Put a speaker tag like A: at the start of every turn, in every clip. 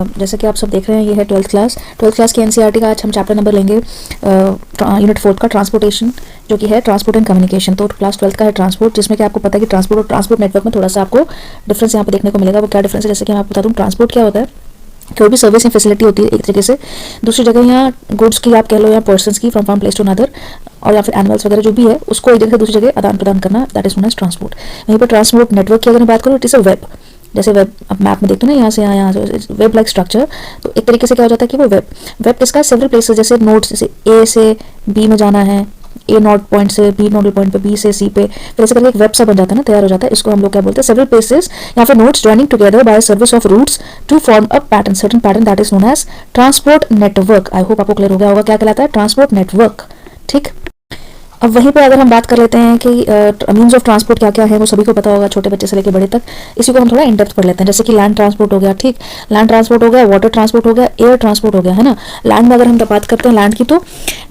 A: जैसे कि आप सब देख रहे हैं, ये है 12th क्लास की एनसीईआरटी का। आज हम चैप्टर नंबर लेंगे यूनिट 4 का, ट्रांसपोर्टेशन, जो कि है ट्रांसपोर्ट एंड कम्युनिकेशन। तो क्लास 12 का है ट्रांसपोर्ट, जिसमें कि आपको पता है कि ट्रांसपोर्ट और ट्रांसपोर्ट नेटवर्क में थोड़ा सा आपको डिफरेंस यहाँ पे देखने को मिलेगा। वो क्या डिफरेंस है, जैसे कि मैं आपको बता दूँ, ट्रांसपोर्ट क्या होता है, कोई भी सर्विस या फैसिलिटी होती है एक जगह से दूसरी जगह, या गुड्स की आप कह लो या पर्सन्स की, फ्रॉम प्लेस टू अनदर, और या फिर एनिमल्स वगैरह जो भी है, उसको एक जगह से दूसरी जगह आदान प्रदान करना, that is known as transport. वहीं पर ट्रांसपोर्ट नेटवर्क की अगर मैं बात करूँ, इट इज अ वेब। जैसे वेब आप मैप में देखते हो ना, यहाँ से यहाँ से वेब लाइक स्ट्रक्चर। तो एक तरीके से क्या हो जाता है कि वो वेब इसका सेवरल प्लेसेस, जैसे नोड्स, जैसे ए से बी में जाना है, ए नोड पॉइंट से बी नोडल पॉइंट पे, बी से सी पे, फिर ऐसे करके एक वेब सा बन जाता है ना, तैयार हो जाता है। इसको हम लोग क्या बोलते हैं, सेवरल प्लेसेस या फिर nodes joining together by service of routes to form a pattern, certain pattern, that is known as transport network. I hope आपको क्लियर हो गया होगा क्या कहलाता है ट्रांसपोर्ट नेटवर्क। ठीक, अब वहीं पे अगर हम बात कर लेते हैं कि मीन्स ऑफ ट्रांसपोर्ट क्या क्या है, वो सभी को पता होगा, छोटे बच्चे से लेकर बड़े तक। इसी को हम थोड़ा इन डेप्थ पढ़ लेते हैं। जैसे कि लैंड ट्रांसपोर्ट हो गया, ठीक, लैंड ट्रांसपोर्ट हो गया, वाटर ट्रांसपोर्ट हो गया, एयर ट्रांसपोर्ट हो गया, है ना। लैंड में अगर हम बात करते हैं लैंड की, तो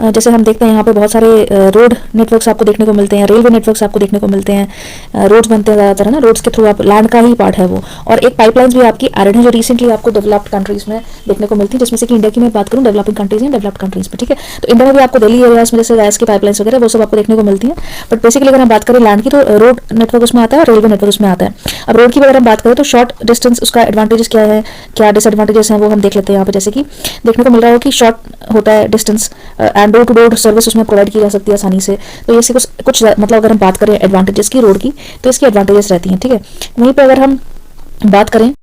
A: जैसे हम देखते हैं यहाँ पे बहुत सारे रोड नेटवर्क्स आपको देखने को मिलते हैं, रेलवे नेटवर्क्स आपको देखने को मिलते हैं, रोड्स बनते हैं ज़्यादातर, है ना, रोड्स के थ्रू आप, लैंड का ही पार्ट है वो। और एक पाइपलाइंस भी आपकी एडेड है, जो रिसेंटली आपको डेवलप्ड कंट्रीज में देखने को मिलती है, जिसमें से कि इंडिया की मैं बात करूँ, डेवलपिंग कंट्रीज या डेवलप्ड कंट्रीज में, ठीक है। तो इंडिया में भी आपको दिल्ली एरियाज में जैसे गैस की पाइपलाइंस वगैरह वो सब आपको देखने को मिलती है। बट बेसिकली अगर हम बात करें लैंड की, तो रोड नेटवर्क उसमें आता है और रेलवे नेटवर्क उसमें आता है। अब रोड की अगर हम बात करें, तो शॉर्ट डिस्टेंस, उसका एडवांटेजेस क्या है, क्या डिसएडवांटेजेस हैं, वो हम देख लेते हैं यहाँ पे। जैसे कि देखने को मिल रहा हो कि शॉर्ट होता है distance, and door to door service उसमें प्रोवाइड की जा सकती है आसानी से। तो ये कुछ मतलब अगर हम बात करें एडवांटेजेस की रोड की, तो इसकी एडवांटेजेस रहती हैं, ठीक है। वहीं पर अगर हम बात करें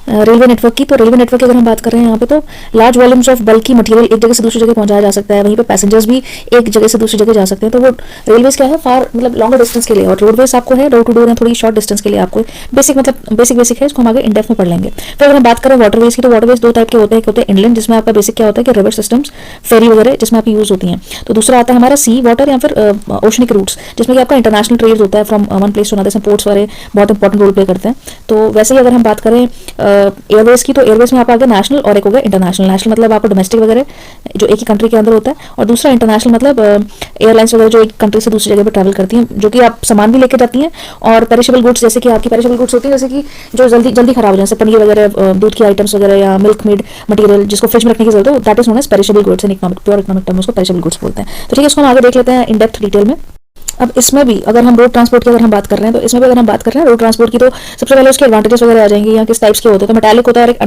A: रेलवे नेटवर्क की, तो रेलवे नेटवर्क की अगर हम बात कर रहे हैं यहाँ पे, तो large volumes of bulky material एक जगह से दूसरी जगह पहुंचाया जा सकता है। वहीं पे पैसेंजर्स भी एक जगह से दूसरी जगह जा सकते हैं। तो वो रेलवेज क्या है, फार मतलब लॉन्गर डिस्टेंस के लिए, और रोडवेज आपको है डोर टू डोर है, थोड़ी शॉर्ट डिस्टेंस के लिए आपको बेसिक, मतलब बेसिक है, इसको हम आगे इन डेप्थ में पढ़ लेंगे। फिर अगर हम बात करें वाटरवेज की, तो वाटरवेज दो टाइप के होते हैं। एक होते हैं इनलैंड, जिसमें आपका बेसिक क्या होता है कि रिवर सिस्टम्स, फेरी वगैरह, जिसमें आपकी यूज होती हैं। तो दूसरा आता है हमारा सी वाटर या फिर ओशनिक रूट्स, जिसमें कि आपका इंटरनेशनल ट्रेड होता है from one place to another, ports वाले बहुत इंपॉर्टेंट रोल प्ले करते हैं। तो वैसे ही अगर हम बात करें एयरवेज की, तो एयरवेज में आप आगे नेशनल और एक हो गया इंटरनेशनल। नेशनल मतलब आपको डोमेस्टिक वगैरह जो एक ही कंट्री के अंदर होता है, और दूसरा इंटरनेशनल मतलब एयरलाइंस वगैरह जो एक कंट्री से दूसरी जगह पर ट्रैवल करती हैं, जो कि आप सामान भी लेकर जाती हैं, और पेरिशेबल गुड्स, जैसे कि आपकी पेरिशेबल गुड्स होती हैं, जैसे कि जो जल्दी जल्दी खराब हो जाए, जैसे पनीर वगैरह, दूध की आइटम्स वगैरह, या मिल्क मेड मटेरियल जिसको फ्रिज में रखने की जरूरत हो, that is known as perishable goods in economic, pure economic term उसको पेरिशेबल गुड्स बोलते हैं। तो ठीक है, इसको हम आगे देख लेते हैं इन डेप्थ डिटेल में। अब इसमें भी अगर हम रोड ट्रांसपोर्ट की अगर हम बात कर रहे हैं, तो इसमें भी अगर हम बात कर रहे हैं रोड ट्रांसपोर्ट की, तो सबसे पहले उसके एडवांटेजेस वगैरह आ जाएंगे, या किस टाइप्स के होते हैं। तो मेटालिक होता है और एक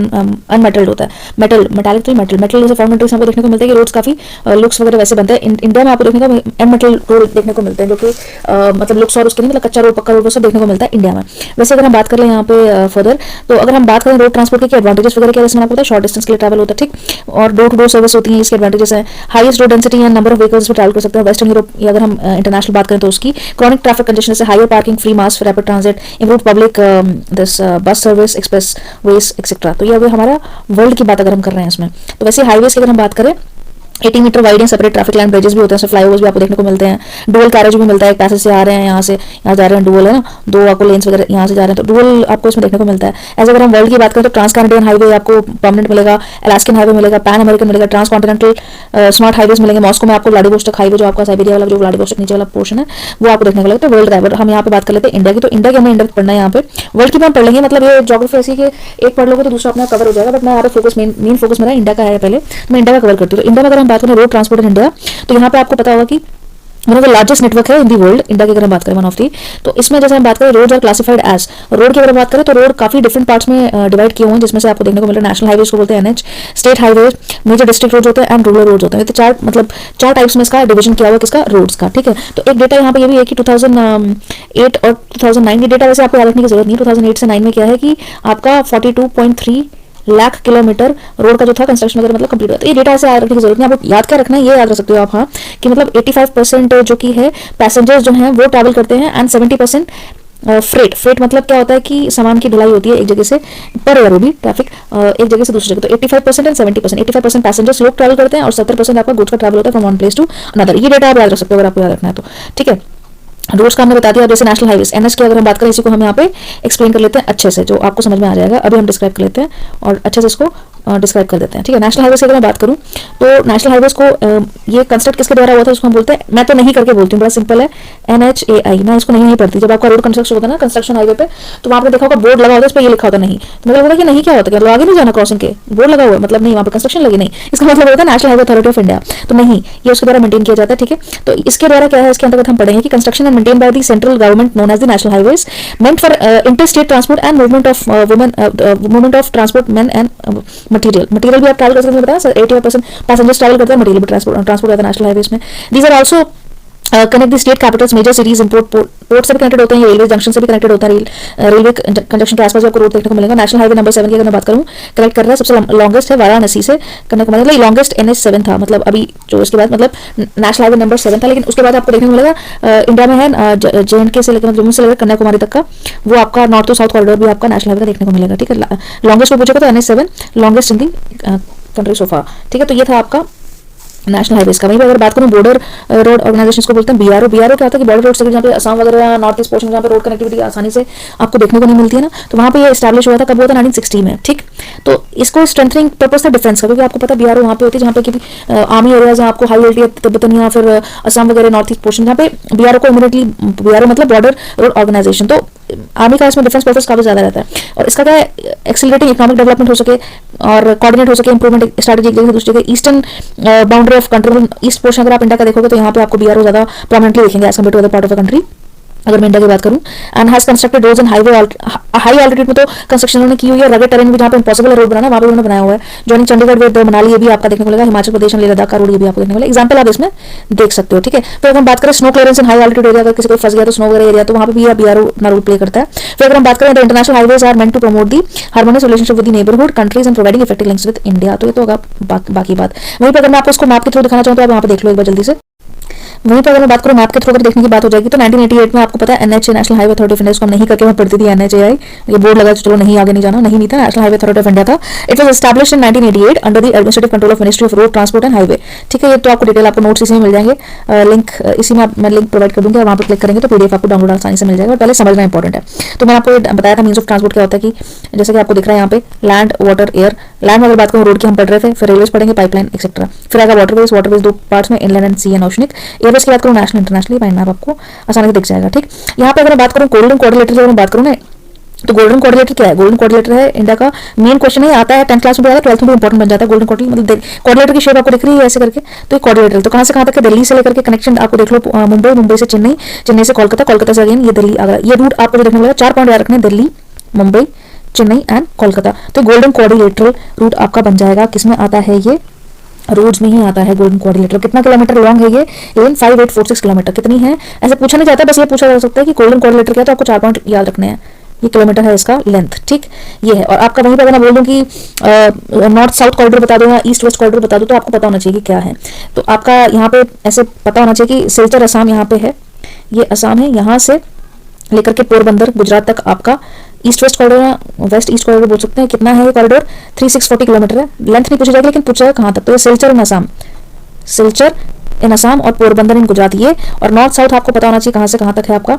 A: अनमेटल्ड होता है। मेटालिक तो मेटल जैसे फॉर्म मेटल्स हमको देखने को मिलते हैं कि रोड्स काफी लुक्स वगैरह वैसे बनते हैं। इंडिया में आपको देखने को अनमेटल रोड देखने को मिलते हैं, जो कि मतलब लुक्स और उसके नहीं, मतलब कच्चा रोड पक्का रोड वो सब देखने को मिलता है इंडिया में। वैसे अगर हम बात करें यहाँ पे फर्दर, तो अगर हम बात करें रोड ट्रांसपोर्ट के एडवांटेजेस वगैरह क्या, जैसे आपको पता है शॉर्ट डिस्टेंस के लिए ट्रैवल होता है, ठीक, और डोर टू डोर सर्विस होती है, इसके एडवांटेजेस हैं। Highest road density and number of vehicles पे ट्रैवल कर सकते हैं वेस्टर्न यूरोप, या अगर हम इंटरनेशनल बात करें तो उसकी क्रॉनिक ट्रैफिक कंजेशन से higher parking, free mass rapid transit, improve public this bus service, expressways etcetera. तो ये हमारा वर्ल्ड की बात अगर हम कर रहे हैं इसमें। तो वैसे हाईवेज की अगर हम बात करें, 80 metre wide and separate traffic line bridges भी होते हैं, फ्लाईओवर्स भी आपको देखने को मिलते हैं। डुअल कैरेज भी मिलता है, एक पैसेज से आ रहे हैं, यहाँ से यहाँ जा रहे हैं, डुअल है ना, दो आपको लेन्स वगैरह यहाँ से जा रहे हैं, तो डुअल आपको इसमें देखने को मिलता है। ऐसे अगर हम वर्ल्ड की बात करें, तो ट्रांस कैनेडियन हाईवे आपको परमानेंट मिलेगा, अलास्कन हाईवे मिलेगा, पैन अमेरिकन मिलेगा, ट्रांस कॉन्टिनेंटल स्मार्ट हाईवेज मिलेंगे। मॉस्को में आपको व्लादिवोस्टोक हाईवे, जो आपका साइबेरिया वाला, जो व्लादिवोस्टोक नीचे वाला पोर्शन है, वो आपको देखने को मिलेगा। तो वर्ल्ड ड्राइवर हम यहाँ पे बात कर लेते हैं इंडिया की, तो इंडिया की हमें इंडेप्थ पढ़ना है यहाँ पे। वर्ल्ड की भी हम पढ़ लेंगे, मतलब ये ज्योग्राफी ऐसी कि एक पढ़ लोगे तो दूसरा अपना कवर हो जाएगा, बट मैं यहाँ पे फोकस मेन फोकस मेरा इंडिया का है, पहले मैं इंडिया का कवर करती हूँ। तो इंडिया में अगर हम बात करें रोड ट्रांसपोर्ट इंडिया, तो यहाँ पे आपको पता होगा कि one of the largest network है इन दी वर्ल्ड, इंडिया की अगर हम बात करें वन ऑफ दी। तो इसमें जैसे हम बात करें, roads are classified as, road की अगर बात करें तो रोड काफी डिफरेंट पार्ट्स में डिवाइड किए हुए हैं, जिसमें से आपको देखने को मिल रहा है नेशनल हाईवे को बोलते हैं NH, state highway, major district road होते हैं, एंड रूरल रोड होते हैं। तो चार टाइप्स में इसका डिवीजन किया हुआ है किसका, रोड्स का, ठीक है। तो एक डेटा यहाँ पे ये भी है कि 2008 और 2009 की डेटा वैसे आपको याद रखने की जरूरत नहीं है। 2008 से 9 में क्या है कि आपका 42.3 लाख किलोमीटर रोड का जो था कंस्ट्रक्शन वगैरह मतलब कंप्लीट हुआ। तो ये डेटा ऐसे याद रखने की जरूरत नहीं, आपको याद क्या रखना है, ये याद रख सकते हो आप, हाँ, कि मतलब 85% जो कि है पैसेंजर्स जो हैं वो ट्रैवल करते हैं, एंड 70% फ्रेट मतलब क्या होता है कि सामान की ढुलाई होती है एक जगह से पर एयर भी ट्रैफिक एक जगह से दूसरी जगह। तो 85% एंड 70%, 85% पैसेंजर्स लोग ट्रैवल करते हैं, और 70% आपका गुड्स का ट्रैवल होता है from one place to another. ये डेटा आप याद रख सकते हो अगर आपको याद रखना है तो, ठीक है। रोड्स का हमने बता दिया। जैसे नेशनल हाईवेज एनएच की अगर हम बात करें, इसी को हम यहाँ पे एक्सप्लेन कर लेते हैं अच्छे से, जो आपको समझ में आ जाएगा। अभी हम डिस्क्राइब कर लेते हैं और अच्छे से इसको डिस्क्राइब कर देते हैं। ठीक है, नेशनल हाईवे की अगर मैं बात करूँ तो नेशनल हाईवेज को ये कंस्ट्रक्ट किसके द्वारा हुआ था उसको हम बोलते हैं, मैं तो नहीं करके बोलती हूँ, बड़ा सिंपल है, NHAI। मैं इसको नहीं पढ़ती। जब आपका रोड कंस्ट्रक्शन होता है ना कंस्ट्रक्शन हाईवे पे, तो वहाँ पे देखा होगा बोर्ड लगा होता है, इस पर ये लिखा होता नहीं, तो मुझे लगता है कि नहीं क्या होता है, आगे नहीं जाना क्रॉसिंग के, बोर्ड लगा हुआ है मतलब नहीं वहाँ पे कंस्ट्रक्शन लगी नहीं, इसका मतलब होता है national Highway Authority of India, तो नहीं, ये उसके द्वारा मेंटेन किया जाता है। ठीक है, तो इसके द्वारा क्या है, इसके अंतर्गत हम पढ़ेंगे कि construction and maintain by the central government known as the national highways meant for interstate transport and movement of transport man and material भी आप ट्रैवल कर सकते हैं, बताया 85% पैसेंजर्स ट्रैवल करते हैं, मटीरियल भी ट्रांसपोर्ट होता है नेशनल हाईवेज में। These are also connect the state capitals, major cities, port से भी कनेक्टेड होते हैं, रेलवे जंक्शन से भी कनेक्टेड होता है, रेलवे कंजक्शन के आसपास आपको रोड देखने को मिलेगा। नेशनल हाईवे नंबर 7 की अगर मैं बात करूँ, कनेक्ट कर रहा है, सबसे लॉन्गेस्ट है वाराणसी से कन्याकुमारी, मतलब लॉन्गेस्ट NH7 था, मतलब अभी जो उसके बाद मतलब नेशनल हाईवे नंबर 7 था, लेकिन उसके बाद आपको देखने को मिलेगा इंडिया में है JNK से लेकर जम्मू से लेकर कन्याकुमारी तक का, वो आपका नॉर्थ टू साउथ कॉरिडोर भी आपका नेशनल हाईवे का देखने को मिलेगा। ठीक है, लॉन्गेस्ट पूछेगा तो NH7 longest in the country sofa. ठीक है, तो ये था आपका नेशनल हाईवेज का। वहीं पर अगर बात करूं बॉर्डर रोड ऑर्गेनाइजेशन को बोलते हैं BRO। BRO क्या होता है कि बॉर्डर रोड से जहाँ पे असम वगैरह नॉर्थ ईस्ट पोर्शन जहाँ पे रोड कनेक्टिविटी आसानी से आपको देखने को नहीं मिलती है ना, तो वहाँ पे ये एस्टैब्लिश हुआ था, कब हुआ था 1960 में। ठीक, तो इसको स्ट्रेंथनिंग पर्पज था डिफेंस का, क्योंकि आपको पता BRO वहाँ पे होती है जहाँ पे कि आर्मी एरिया जहाँ आपको हाई एल्टीट्यूड तिब्बतन या फिर असम वगैरह नॉर्थ ईस्ट पोर्शन, जहाँ पे BRO को इमीडिएटली, BRO मतलब बॉर्डर रोड ऑर्गेनाइजेशन, तो आर्मी का इसमें डिफेंस पर्पस काफी ज्यादा रहता है, और इसका क्या है, एक्सेलरेटिंग इकोनॉमिक डेवलपमेंट हो सके और कोऑर्डिनेट हो सके, इंप्रूवमेंट स्ट्रेटजी एक जगह से दूसरी जगह, eastern boundary of country, east portion अगर आप इंडिया का देखोगे तो यहाँ पे आपको BRO ज्यादा प्रोमिनेंटली देखेंगे as compare to other part of the country, अगर मैं इंडिया की बात करूं। And has constructed roads and highway, high altitude में तो कंस्ट्रक्शन उन्होंने की हुई है, रगड़ टेरेन में जहाँ पे इम्पॉसिबल है रोड बनाना, वहाँ पे उन्होंने बनाया हुआ है, जॉइनिंग चंडीगढ़ विद मनाली, ये भी आपका देखने को मिलेगा, हिमाचल प्रदेश लेह लद्दाख का रोड ये भी आपको देखने को मिलेगा, एग्जाम्पल आप इसमें देख सकते हो। ठीक है, फिर अगर हम बात करें स्नो क्लियरेंस इन हाई ऑल्टीट्यूड एरिया, अगर किसी को फंस गया तो स्नो वगैरह एरिया, तो वहाँ पे भी BRO अपना रोल प्ले करता है। फिर अगर हम बात करें the international highways are meant to promote the harmonious relationship with the neighbourhood countries and providing effective links with India, तो ये तो होगा बाकी बात। वहीं पर अगर मैं आपको इसको मैप के थ्रू दिखाना चाहूँ तो आप वहाँ पे देख लो एक बार जल्दी से। वहीं पर अगर मैं बात करूँ मैप के थ्रू अगर देखने की बात हो जाएगी तो 1988 में आपको पता है NHA national Highway Authority of India, इसको हम नहीं करके मैं पढ़ती थी NHAI, ये बोर्ड लगा तो चलो नहीं आगे नहीं जाना, नहीं था, National Highway Authority of India था। It was established in 1988 under the administrative control of ministry of road transport and highway. ठीक है, ये तो आपको डिटेल आपको नोट्स इसी में मिल जाएंगे, लिंक इसी में मैं लिंक प्रोवाइड कर दूंगी, वहाँ पर क्लिक करेंगे तो PDF आपको डाउनलोड आसानी से मिल जाएगा। पहले समझना इंपॉर्टेंट है, तो मैंने आपको बताया था मीन्स ऑफ ट्रांसपोर्ट क्या होता है, कि जैसे कि आपको दिख रहा है यहाँ पे लैंड वाटर एयर। लैंड में अगर बात करूँ रोड की हम पढ़ रहे थे, फिर रेलवेज पढ़ेंगे, पाइपलाइन एक्सेट्रा, फिर आएगा वाटरवेज, वाटरवेज दो पार्ट्स में, inland and sea and oceanic. Airways की बात करूँ नेशनल इंटरनेशनल, मैप आपको आसानी से दिख जाएगा। ठीक, यहाँ पे अगर मैं बात करूँ गोल्डन कोऑर्डिनेटर की अगर मैं बात करूँ ना, तो गोल्डन कोऑर्डिनेटर क्या है, गोल्डन कोऑर्डिनेटर है इंडिया का मेन क्वेश्चन है, आता है 10th क्लास में भी आता है, 12th में भी इंपॉर्टेंट बन जाता है गोल्डन कोऑर्डिनेटर, मतलब कोऑर्डिनेटर की शेप आपको दिख रही है ऐसे करके, तो ये कोऑर्डिनेटर, तो कहां से कहां तक है, दिल्ली से लेकर के कनेक्शन आपको देख लो, मुंबई, मुंबई से चेन्नई, चेन्नई से कोलकाता, कोलकाता से अगेन ये दिल्ली आगरा, ये रूट आपको जो देखने को मिलेगा 4 पॉइंट याद रखने, दिल्ली, मुंबई, चेन्नई एंड कोलकाता। तो गोल्डन कोऑर्डिनेटर रूट आपका बन जाएगा, किसमें आता है ये, रोड्स में ही आता है गोल्डन कोऑर्डिनेटर। कितना किलोमीटर लॉन्ग है ये, 15846 किलोमीटर, कितनी है ऐसे पूछा नहीं जाता, बस ये पूछा जा सकता है कि गोल्डन कोऑर्डिनेटर क्या है, तो आपको 4 पॉइंट याद रखने हैं, ये किलोमीटर है इसका लेंथ। ठीक, ये है, और आपका वहीं पर अगर मैं बोल दूं कि नॉर्थ साउथ कॉरिडोर बता दूं या ईस्ट वेस्ट कॉरिडोर बता दूं, तो आपको पता होना चाहिए कि क्या है, तो आपका यहाँ पे ऐसे पता होना चाहिए कि सिलचर असम यहाँ पे है, ये असम है, यहाँ से लेकर के पोरबंदर गुजरात तक आपका east west corridor, west east corridor बोल सकते हैं। कितना है ये कॉरिडोर, 3640 किलोमीटर है। लेंथ नहीं पूछी जाएगी लेकिन पूछा है कहाँ तक, तो ये सिलचर इन असम, सिलचर इन असम और पोरबंदर इन गुजरात ये, और नॉर्थ साउथ आपको पता होना चाहिए कहाँ से कहाँ तक है आपका,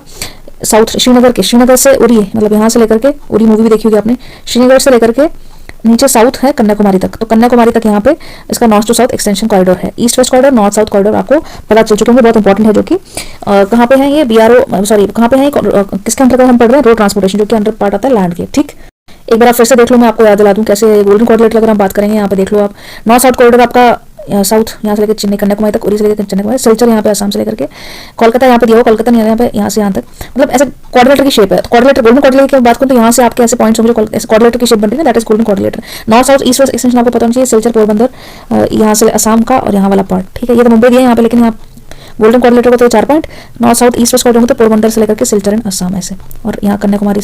A: साउथ श्रीनगर से उरी, मतलब यहाँ से लेकर के, उरी मूवी भी देखी होगी आपने, श्रीनगर से लेकर के नीचे साउथ है कन्याकुमारी तक, तो कन्याकुमारी तक यहाँ पे इसका north to south extension corridor है। East west corridor, north south corridor आपको पता चल चुके होंगे, बहुत इंपॉर्टेंट है, जो कि कहाँ पे है ये BRO, सॉरी कहाँ पे है, किसके अंतर्गत हम पढ़ रहे हैं, रोड ट्रांसपोर्टेशन, जो कि अंडर पार्ट आता है लैंड के। ठीक, एक बार आप फिर से देख लो, मैं आपको याद दिला दूं कैसे गोल्डन कोऑर्डिनेटर अगर हम बात करेंगे, यहाँ पे देख लो आप, नॉर्थ साउथ कॉरिडोर आपका साउथ यहाँ से लेकर चेन्नई कन्याकुमारी तक, उरी से लेकर कन्याकुमारी, सिलचर यहाँ पे असम से लेकर के कोलकाता, यहाँ पे दिया हुआ कोलकाता नहीं यहाँ पे, यहाँ से यहाँ तक, मतलब ऐसे कोऑर्डिनेटर की शेप है। कोऑर्डिनेटर गोल्डन कोऑर्डिनेटर की बात करूँ तो यहाँ से आपके ऐसे पॉइंट्स समझो कोऑर्डिनेटर की शेप बन रही है, that is golden coordinator. North south east west extension आपको पता होना चाहिए, सिलचर पोरबंदर यहाँ से असम का और यहाँ वाला पार्ट। ठीक है, ये तो मुंबई दिया है यहाँ पे, लेकिन यहाँ गोल्डन कोऑर्डिनेटर को तो 4 point, north south east west corridor तो पोरबंदर से लेकर के सिलचर एंड असम ऐसे, और यहाँ कन्याकुमारी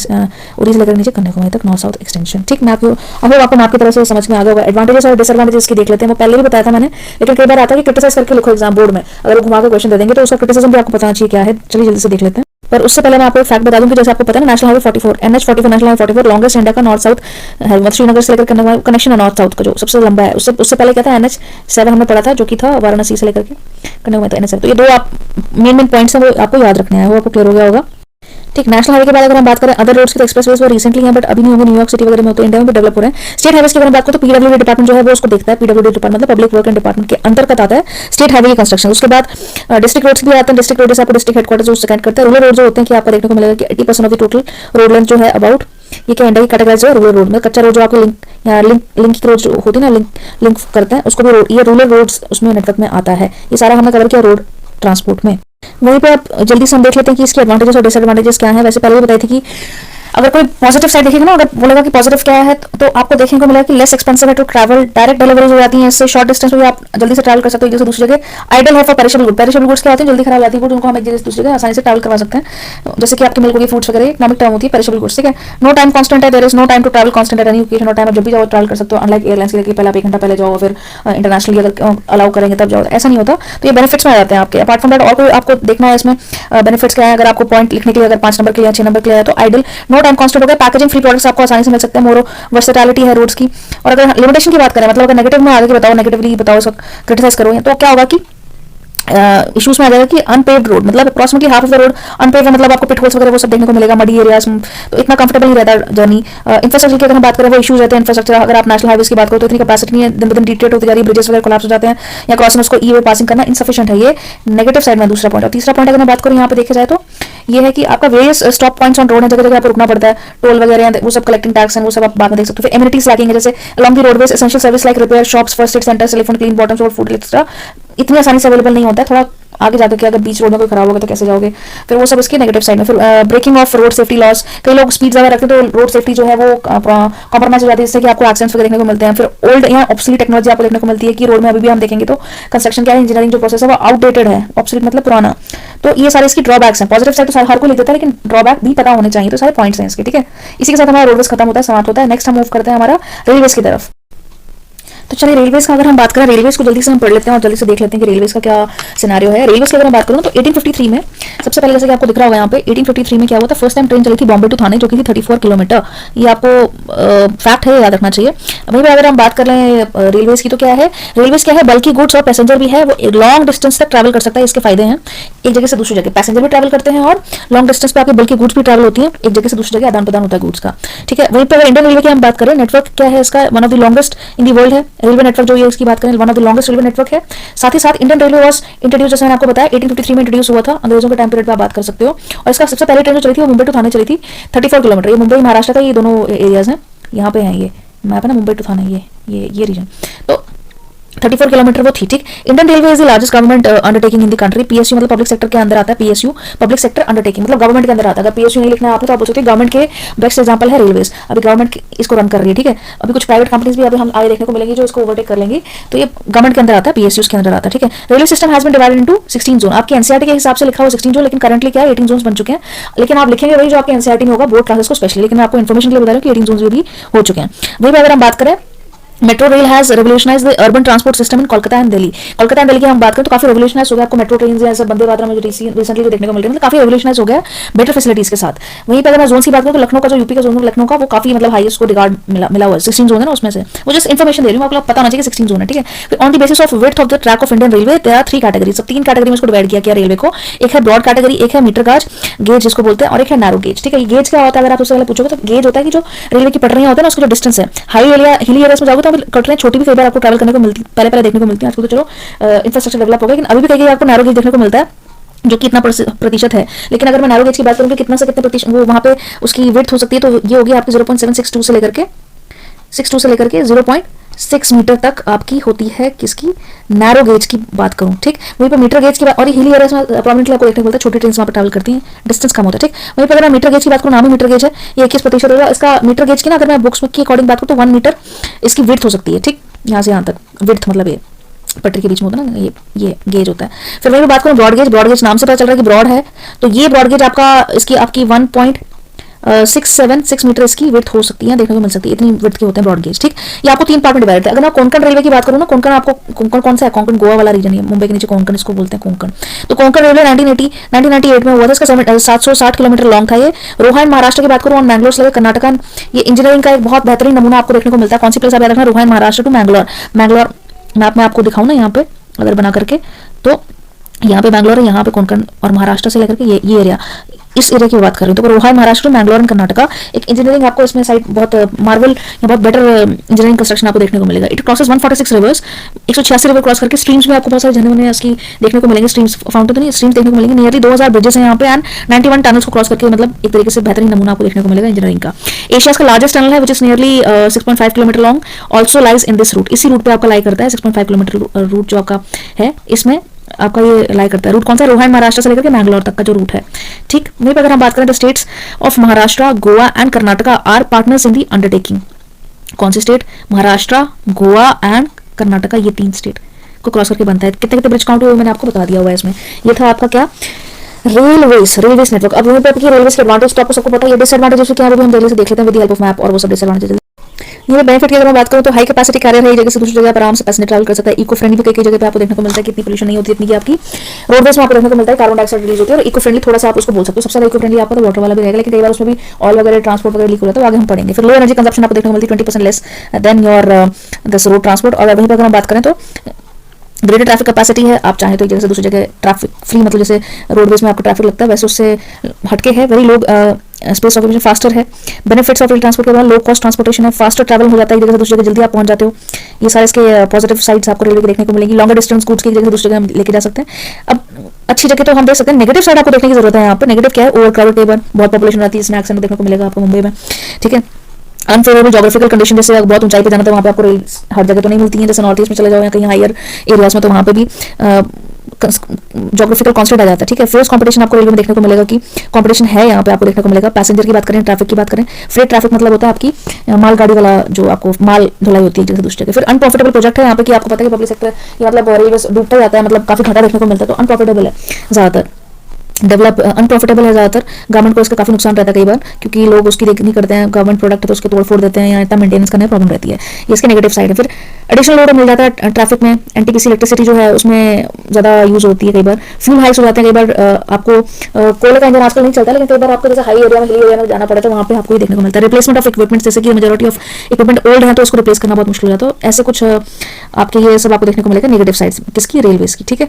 A: उरी से लेकर नीचे कन्याकुमारी तक नॉर्थ साउथ एक्सटेंशन। ठीक, मैं आपको मैप की तरफ से समझ में आ गया होगा। एडवांटेजेस और डिसएडवांटेजेस की देख लेते हैं, वो पहले भी बताया था मैंने, लेकिन कई बार आता है कि क्रिटिसाइज करके लिखो एग्जाम बोर्ड में, अगर वो घुमा के क्वेश्चन दे देंगे तो उसका क्रिटिसिज्म भी आपको पता चाहिए क्या है। चलिए जल्दी से देख लेते हैं, पर उससे पहले मैं आपको एक फैक्ट बता दूं कि जैसे आपको पता है ना, national highway 44 NH44 national highway 44 longest India का नॉर्थ साउथ है, श्रीनगर से लेकर कनेक्शन है नॉर्थ साउथ का जो सबसे लंबा है। उससे पहले क्या था, NH7 हमने पढ़ा था, जो कि था वाराणसी से लेकर के कन्याकुमारी तक NH7। तो ये दो आप मेन पॉइंट्स हैं, वो आपको याद रखने हैं, वो आपको क्लियर हो गया होगा। ठीक, नेशनल हाईवे के बाद अगर हम बात करें अदर रोड्स की, तो एक्सप्रेसवेज वो रिसेंटली हैं, बट अभी नहीं होंगे, न्यूयॉर्क सिटी वगैरह में होते हैं, इंडिया में डेवलप हो रहे हैं। स्टेट हाईवेज की अगर हम बात करें तो पीडब्ल्यूडी डिपार्टमेंट जो है वो उसको देखता है। पीडब्ल्यूडी डिपार्टमेंट मतलब पब्लिक वर्क एंड डिपार्टमेंट के अंतर्गत आता है स्टेट हाईवे की कंस्ट्रक्शन। उसके बाद डिस्ट्रिक्ट रोड्स भी आते हैं। डिस्ट्रिक्ट रोड आपको डिस्ट्रिक्ट हेडक्वार्टर जो सेकंड करता है। रूरल रोड जो होते हैं कि आपको देखने को मिलेगा कि 80% of the total road length जो है अबाउट ये क्या इंडिया की कैटेगराइज है रूरल रोड में। कच्चा रोड जो आपको लिंक रोड जो होती है ना, लिंक करते हैं उसको भी ये रूरल रोड्स उसमें नेटवर्क में आता है। ये सारा हमने कवर किया रोड ट्रांसपोर्ट में। वहीं पे आप जल्दी से हम देख लेते हैं कि इसके एडवांटेजेस और डिसएडवांटेजेस क्या हैं। वैसे पहले भी बताई थी कि अगर कोई पॉजिटिव साइड देखेगा ना, अगर बोलेगा कि पॉजिटिव क्या है, तो आपको देखने को मिलेगा कि लेस एक्सपेंसिव है टू ट्रैवल, डायरेक्ट डिलीवरीज हो जाती है, इससे शॉर्ट डिस्टेंस में आप जल्दी से ट्रैवल कर सकते हो एक जगह से दूसरी जगह। आइडल है for perishable good. Perishable goods क्या होते हैं, जल्दी खराब जाती है गुड, उनको हम एक जगह से दूसरी जगह आसानी से ट्रैवल करवा सकते हैं। जैसे कि आपके मिल्क होगी, फूड्स वगैरह, इकोनॉमिक टर्म होती है पेरिशेबल गुड्स, ठीक है। नो टाइम कांस्टेंट है, there is no time to travel constant at any occasion. No time आप जब भी जाओ ट्रैवल कर सकते हो, अनलाइक एयरलाइंस के पहले आप 1 घंटा पहले जाओ, फिर इंटरनेशनली अगर अलाउ करेंगे तब जाओ, ऐसा नहीं होता। तो ये बेनिफिट्स में आ जाते हैं आपके। अपार्ट फ्रॉम दैट और कोई आपको देखना है इसमें बेनिफिट्स क्या है, अगर आपको पॉइंट लिखने के लिए अगर 5 नंबर के लिए 6 नंबर के लिए है तो आइडल नो टाइम कांस्टेंट हो गया। पैकेजिंग फ्री प्रोडक्ट्स आपको आसानी से मिल सकते हैं। मोरो वर्सेटैलिटी है रोड्स की। और अगर लिमिटेशन की बात करें, मतलब अगर नेगेटिव में आगे के बताओ, नेगेटिवली बताओ, इसको क्रिटिसाइज करो, तो क्या होगा कि इश्यूज में आ जाएगा कि अनपेव्ड रोड, मतलब approximately half of the road unpaved है, मतलब आपको पिटहोल्स वगैरह वो सब देखने को मिलेगा, मडी एरियाज में, तो इतना कंफर्टेबल नहीं रहता जर्नी। इंफ्रास्ट्रक्चर की अगर हम बात करें वो इश्यूज रहते हैं इंफ्रास्ट्रक्चर। अगर आप नेशनल हाईवेज की बात करो तो इतनी कैपेसिटी नहीं है, दिन ब दिन डिटेट होती जा रही है, ब्रिजेस वगैरह कोलैप्स हो जाते हैं या क्रॉसिंग उसको ई वे पासिंग करना इनसफिशिएंट है। ये नेगेटिव साइड में दूसरा पॉइंट। और तीसरा पॉइंट अगर मैं बात करूँ यहाँ पे देखा जाए तो ये है कि आपका various stop points on road है, जगह जगह आपको रुकना पड़ता है, टोल वगैरह वो सब कलेक्टिंग टैक्स है, वो सब आप बाद में देख सकते हो। फिर एमिनिटीज लैकिंग है, जैसे along the roadways essential service like repair shops, first aid centre, telephone, clean bottoms और फूड एक्स्ट्रा इतनी आसानी से अवेलेबल नहीं होता है। थोड़ा आगे जाकर के अगर बीच रोड में कोई खराब होगा तो कैसे जाओगे, फिर वो सब इसके नेगेटिव साइड में। फिर breaking of road safety laws, कई लोग स्पीड ज्यादा रखते हैं तो रोड सेफ्टी जो है वो कॉम्प्रोमाइज हो जाती है, जिससे कि आपको एक्सीडेंट्स वगैरह देखने को मिलते हैं। फिर ओल्ड या ऑब्सोलीट टेक्नोलॉजी आपको देखने को मिलती है कि रोड में अभी भी हम देखेंगे तो कंस्ट्रक्शन क्या है, इंजीनियरिंग जो प्रोसेस है वो आउटडेटेड है, ऑब्सोलीट मतलब पुराना। तो ये सारे इसकी ड्रॉबैक्स हैं। पॉजिटिव साइड तो हर कोई लिख देता है, लेकिन ड्रॉबैक भी पता होने चाहिए, तो सारे पॉइंट्स हैं इसके, ठीक है। इसी के साथ हमारा रोडवेज खत्म होता है, समाप्त होता है। नेक्स्ट हम मूव करते हैं हमारा रेलवेज की तरफ। तो चलिए रेलवेज का अगर हम बात करें, रेलवेज को जल्दी से हम पढ़ लेते हैं और जल्दी से देख लेते हैं कि रेलवेज का क्या सिनेरियो है। रेलवेज की अगर हम बात करूं तो 1853 में सबसे पहले, जैसे कि आपको दिख रहा होगा यहाँ पे, 1853 में क्या हुआ था, फर्स्ट टाइम ट्रेन चली थी बॉम्बे टू थाने, जो कि थी 34 किलोमीटर। ये आपको फैक्ट है, याद रखना चाहिए। वहीं पर अगर हम बात कर लें रेलवेज की तो क्या है, रेलवेज क्या है, बल्कि गुड्स और पैसेंजर भी है, वो लॉन्ग डिस्टेंस तक ट्रैवल कर सकता है। इसके फायदे हैं, एक जगह से दूसरी जगह पैसेंजर भी ट्रैवल करते हैं और लॉन्ग डिस्टेंस पे आपके बल्कि गुड्स भी ट्रैवल होती है, एक जगह से दूसरी जगह आदान प्रदान होता है गुड्स का, ठीक है। वहीं पर अगर इंडियन रेलवे की हम बात करें, नेटवर्क क्या है इसका, one of the longest in the world है रेलवे नेटवर्क जो ये की बात करें, one of the longest railway network है। साथ ही साथ इंडियन रेलवे वाज इंट्रोड्यूस, जैसे मैंने आपको बताया 1853 में इंट्रोड्यूस हुआ था, अंग्रेजों के टाइम पीरियड पे आप बात कर सकते हो। और इसका सबसे पहले ट्रेन जो चली थी वो मुंबई टू थाने चली थी, 34 किलोमीटर। ये मुंबई महाराष्ट्र का, ये दोनों एरियाज हैं, यहाँ पे हैं ये मैप है ना, मुंबई टू थाने, ये रीजन। तो 34 किलोमीटर वो थी, ठीक। Indian railway is the largest government undertaking in the country. PSU मतलब पब्लिक सेक्टर के अंदर आता है, पीएसयू पब्लिक सेक्टर अंडरटेकिंग मतलब गवर्नमेंट के अंदर आता है। अगर पीएसयू नहीं लिखना है आपको तो आप बोल सकते हैं गवर्नमेंट के बेस्ट एग्जांपल है रेलवेज। अभी गवर्नमेंट इसको रन कर रही है, ठीक है। अभी कुछ प्राइवेट कंपनीज भी अभी हम आगे देखने को मिलेंगी जो इसको ओवरटेक कर लेंगी, तो ये गवर्नमेंट के अंदर आता है, पीएसयू के अंदर आता है, ठीक है। Railway system has been divided into 16 zone. आपके एनसीईआरटी के हिसाब से लिखा हुआ 16 जोन, लेकिन करंटली क्या है 18 जोन बन चुके हैं। लेकिन आप लिखेंगे वही जो आपके एनसीईआरटी में होगा बोर्ड क्लासेस को स्पेशली, लेकिन मैं आपको इन्फॉर्मेशन के लिए बता रहा हूं कि 18 जोन भी हो चुके हैं। वही अगर हम बात करें, metro rail has revolutionised the urban transport system in Kolkata and Delhi. Kolkata and Delhi की हम बात करें तो काफी रेवोल्यूशनाइज हो गया, आपको मेट्रो ट्रेन जैसे वंदे भारत में जो रिसेंटली जो देखने को मिल रही है, मतलब काफी रेवोल्यूशनाइज हो गया बेटर फैसिलिटीज के साथ। वहीं पर अगर मैं जोन की बात करूं तो लखनऊ का जो यूपी का जोन है लखनऊ का, वो काफी मतलब हाईएस्ट को रिगार्ड मिला हुआ है, 16 जोन है ना उसमें से। वो जस्ट इन्फॉर्मेशन दे रही हूं, आपको पता होना चाहिए 16 जोन है, ठीक है। फिर on the basis of width of the track of Indian railway there are 3 categories. सब 3 कैटेगरी में इसको डिवाइड किया रेलवे को। एक है ब्रॉड कैटेगरी, एक है मीटर गेज जिसको बोलते हैं, और एक है नैरो गेज, ठीक है। गेज क्या होता है अगर आप उससे पहले पूछोगे तो गेज होता है कि जो रेलवे की पटरियां होती है ना उसका जो डिस्टेंस है, हाई एरिया हिली एरियाज में जाओगे तो पटरियां छोटी भी कई बार आपको ट्रैवल करने को मिलती, पहले देखने को मिलती है। आजकल तो चलो इंफ्रास्ट्रक्चर डेवलप हो गया, लेकिन अभी भी कहीं आपको नैरो गेज देखने को मिलता है जो कि इतना प्रतिशत है। लेकिन अगर मैं नैरो गेज की बात करूँ कि कितना से कितने प्रतिशत वो वहां पे उसकी विड्थ हो सकती है, तो ये होगी आपकी 0.762 से लेकर के 0.6 मीटर तक आपकी होती है, किसकी, नैरो गेज की बात करूं, ठीक। वहीं पर मीटर गेज की बात, और ये हिली एरियाज में प्रोमिनेंटली आपको देखने को मिलता है, छोटी ट्रेन वहां पर ट्रैवल करती हैं, डिस्टेंस कम होता है, ठीक। वहीं पर अगर मैं मीटर गेज की बात करूं, नाम ही मीटर गेज है, ये 21% होगा इसका मीटर गेज की ना। अगर मैं बुक्स की अकॉर्डिंग बात करूं तो 1 मीटर इसकी विड्थ हो सकती है, ठीक, यहाँ से यहाँ तक विड्थ मतलब ये पटरी के बीच में होता है ना, ये गेज होता है। फिर वही बात करूं ब्रॉड गेज नाम से पता चल रहा है कि ब्रॉड है, तो ये ब्रॉड गेज आपकी 1.676 मीटर इसकी विड्थ हो सकती है, देखने को मिल सकती है, इतनी विड्थ के होते हैं ब्रॉड गेज, ठीक। ये आपको 3 पार्ट में डिवाइड है। अगर मैं कोंकण रेलवे की बात करूं ना, कोंकण आपको, कोंकण कौन सा है, कोंकण गोवा वाला रीजन है, मुंबई के नीचे कोंकण इसको बोलते हैं कोंकण। तो कोंकण रेलवे 1998 में हुआ था, इसका 760 किलोमीटर लॉन्ग था ये। रोहा एंड महाराष्ट्र की बात करूं, मैंगलोर से लेकर कर्नाटका, ये इंजीनियरिंग का एक बहुत बेहतरीन नमूना आपको देखने को मिलता है। कौन सी प्लेस आप याद रखना, Roha and Maharashtra to Mangalore map में आपको दिखाऊं ना यहाँ पे अगर बना करके, तो यहाँ पे बैंगलोर है, यहाँ पे कोंकण और महाराष्ट्र से लेकर के ये एरिया इस एरिया की बात कर रही हूँ तो रोहाई महाराष्ट्र, मैंगलोर एंड कर्नाटका। एक इंजीनियरिंग आपको इसमें साइड बहुत मार्वल या बहुत बेटर इंजीनियरिंग कंस्ट्रक्शन आपको देखने को मिलेगा। It crosses 146 reverse, 186 river cross करके। स्ट्रीम्स में आपको बहुत सारे झरने उसकी देखने को मिलेंगे, स्ट्रीम्स फाउंटेन तो नहीं, स्ट्रीम्स देखने को मिलेंगे। नियरली 2000 ब्रिजेस हैं यहाँ पे एंड 91 टनल्स को क्रॉस करके, मतलब एक तरीके से बेहतरीन नमूना आपको देखने को मिलेगा इंजीनियरिंग का। एशिया का लार्जेस्ट टनल है which is nearly 6.5 kilometre long, also lies in this route. इसी रूट पे आपका लाई करता है 6.5 किलोमीटर रूट जो आपका है, इसमें आपका ये लाई करता है। रूट कौन सा? रोहाई महाराष्ट्र से लेकर के मैंगलोर तक का जो रूट है। ठीक, वहीं पर अगर हम बात करें तो states of Maharashtra, Goa and Karnataka are partners in the undertaking. कौन सी स्टेट? महाराष्ट्र, गोवा एंड कर्नाटका, ये 3 स्टेट को क्रॉस करके बनता है। कितने कितने ब्रिज काउंट हुए मैंने आपको बता दिया हुआ है इसमें। ये था आपका क्या? Railways network. अब वहीं पे रेलवे के एडवांटेज तो आपको सबको पता है, डिसएडवांटेज क्या है वो हम जल्दी से देख लेते हैं with the help of map और वो सब डिसएडवांटेज। ये बेनिफिट की अगर मैं बात करूँ तो हाई कैपेसिटी कैरियर है, एक जगह से दूसरी जगह पर आराम से पैसेंजर ट्रैवल कर सकता है। इको फ्रेंडली भी कई जगह पे आपको देखने को मिलता है, कितनी पोल्यूशन नहीं होती इतनी की आपकी रोडवेज में आपको देखने को मिलता है। कार्बन डाइऑक्साइड रिलीज होती है और इको फ्रेंडली थोड़ा सा आप उसको बोल सकते हो। सबसे ज्यादा इको फ्रेंडली आपको तो वाटर वाला भी रहेगा, लेकिन कई बार उसमें भी ऑयल वगैरह ट्रांसपोर्ट वगैरह लीक हो जाता है, आगे हम पढ़ेंगे। फिर लो एनर्जी कंजप्शन आपको देखने को मिलती है 20% less than your this road transport. और वहीं पर अगर हम बात करें तो ग्रेटर ट्रैफिक कैपेसिटी है, आप चाहें तो एक जगह से दूसरी जगह ट्रैफिक फ्री, मतलब जैसे रोडवेज में आपको ट्रैफिक लगता है वैसे उससे हटके है। Very low space occupation, faster है। बेनिफिट्स ऑफ रेल ट्रांसपोर्ट के बाद लो कॉस्ट ट्रांसपोर्टेशन है, फास्टर ट्रैवल हो जाता है, एक जगह से दूसरी जगह जल्दी आप पहुंच जाते हो। ये सारे इसके पॉजिटिव साइड्स आपको रेलवे के देखने को मिलेंगी। लॉन्गर डिस्टेंस गुड्स की एक जगह से दूसरी जगह हम लेके जा सकते हैं। अब अच्छी जगह तो हम देख सकते हैं, नेगेटिव साइड आपको देखने की जरूरत है। यहाँ पर नेगेटिव क्या है? ओवर क्राउडेड टेबल, बहुत पॉपुलेशन रहती है, इसमें एक्सेंट देखने को मिलेगा आपको मुंबई में। ठीक है, अनफेवरेबल जोग्राफिकल कंडीशन, जैसे बहुत ऊंचाई पे जाना तो वहाँ पे आपको रेल हर जगह तो नहीं मिलती है, जैसे नॉर्थ ईस्ट में चले जाओ या कहीं हायर एरियाज में तो वहाँ पे भी जोग्राफिकल कॉन्स्टेंट आ जाता है। ठीक है, फेयर्स कंपटीशन आपको रेलवे में देखने को मिलेगा कि कंपटीशन है यहाँ पे आपको देखने को मिलेगा। पैसेंजर की बात करें, ट्रैफिक की बात करें, फ्रेट ट्रैफिक मतलब होता है आपकी मालगाड़ी वाला जो आपको माल ढुलाई होती है एक जगह से दूसरी जगह। फिर अनप्रॉफिटेबल प्रोजेक्ट है यहाँ पे कि आपको पता है कि पब्लिक सेक्टर मतलब रेलवे डूबता जाता है, मतलब काफी घाटा देखने को मिलता है, तो अनप्रॉफिटेबल है ज्यादातर। डेवलप अनप्रॉफिटेबल है ज्यादातर, गवर्नमेंट को इसका काफी नुकसान रहता है कई बार, क्योंकि लोग उसकी देख नहीं करते हैं, गवर्नमेंट प्रोडक्ट है तो उसके तोड़ फोड़ देते हैं या इतना मेंटेनेंस करने में प्रॉब्लम रहती है, ये इसके नेगेटिव साइड है। फिर एडिशनल लोड मिल जाता है ट्रैफिक में, एनटीपीसी इलेक्ट्रिसिटी जो है उसमें ज्यादा यूज होती है कई बार। फ्यूल हाइक्स हो जाते हैं कई बार, आपको कोयले का इंजन आजकल नहीं चलता, लेकिन कई बार आपको जैसे हाई एरिया में हिली एरिया में जाना पड़े तो वहाँ पे आपको ये देखने को मिलता है। रिप्लेसमेंट ऑफ इक्विपमेंट, जैसे कि मेजॉरिटी ऑफ इक्विपमेंट ओल्ड है तो उसको रिप्लेस करना बहुत मुश्किल हो जाता है, तो ऐसे कुछ आपके ये सब आपको देखने को मिलेगा नेगेटिव साइड्स किसकी? रेलवेज की। ठीक है,